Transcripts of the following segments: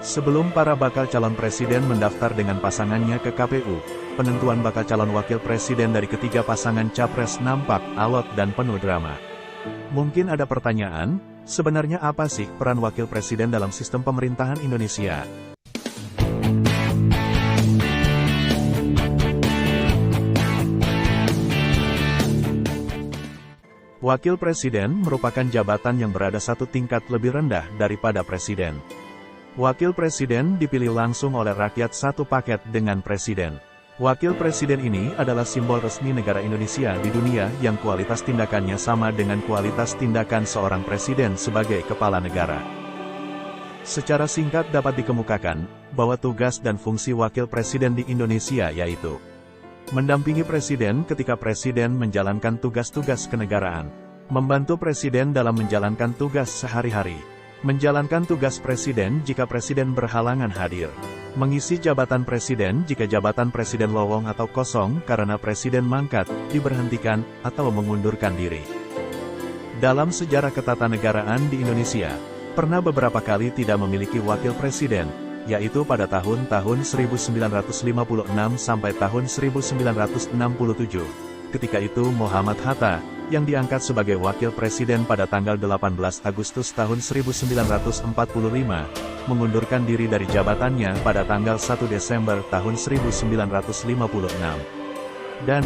Sebelum para bakal calon presiden mendaftar dengan pasangannya ke KPU, penentuan bakal calon wakil presiden dari ketiga pasangan capres nampak alot dan penuh drama. Mungkin ada pertanyaan, sebenarnya apa sih peran wakil presiden dalam sistem pemerintahan Indonesia? Wakil presiden merupakan jabatan yang berada satu tingkat lebih rendah daripada presiden. Wakil presiden dipilih langsung oleh rakyat satu paket dengan presiden. Wakil presiden ini adalah simbol resmi negara Indonesia di dunia yang kualitas tindakannya sama dengan kualitas tindakan seorang presiden sebagai kepala negara. Secara singkat dapat dikemukakan, bahwa tugas dan fungsi wakil presiden di Indonesia yaitu mendampingi presiden ketika presiden menjalankan tugas-tugas kenegaraan, membantu presiden dalam menjalankan tugas sehari-hari, menjalankan tugas presiden jika presiden berhalangan hadir, mengisi jabatan presiden jika jabatan presiden lowong atau kosong karena presiden mangkat, diberhentikan, atau mengundurkan diri. Dalam sejarah ketatanegaraan di Indonesia, pernah beberapa kali tidak memiliki wakil presiden, yaitu pada tahun-tahun 1956 sampai tahun 1967. Ketika itu Muhammad Hatta, yang diangkat sebagai wakil presiden pada tanggal 18 Agustus tahun 1945, mengundurkan diri dari jabatannya pada tanggal 1 Desember tahun 1956. Dan,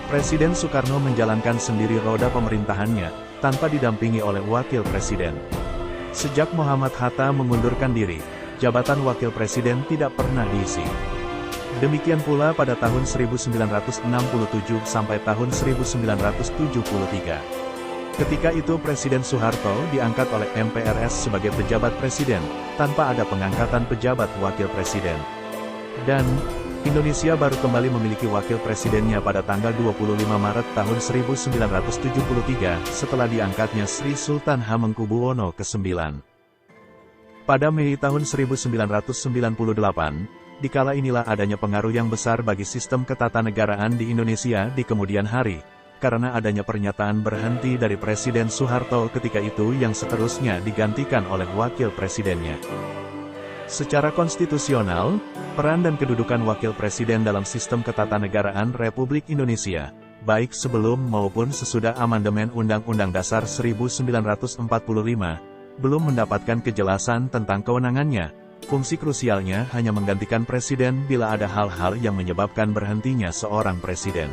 Presiden Soekarno menjalankan sendiri roda pemerintahannya, tanpa didampingi oleh wakil presiden. Sejak Muhammad Hatta mengundurkan diri, jabatan wakil presiden tidak pernah diisi. Demikian pula pada tahun 1967 sampai tahun 1973. Ketika itu Presiden Soeharto diangkat oleh MPRS sebagai pejabat presiden, tanpa ada pengangkatan pejabat wakil presiden. Dan, Indonesia baru kembali memiliki wakil presidennya pada tanggal 25 Maret tahun 1973, setelah diangkatnya Sri Sultan Hamengkubuwono ke-9. Pada Mei tahun 1998, dikala inilah adanya pengaruh yang besar bagi sistem ketatanegaraan di Indonesia di kemudian hari, karena adanya pernyataan berhenti dari Presiden Soeharto ketika itu yang seterusnya digantikan oleh wakil presidennya. Secara konstitusional, peran dan kedudukan wakil presiden dalam sistem ketatanegaraan Republik Indonesia, baik sebelum maupun sesudah amandemen Undang-Undang Dasar 1945, belum mendapatkan kejelasan tentang kewenangannya. Fungsi krusialnya hanya menggantikan presiden bila ada hal-hal yang menyebabkan berhentinya seorang presiden.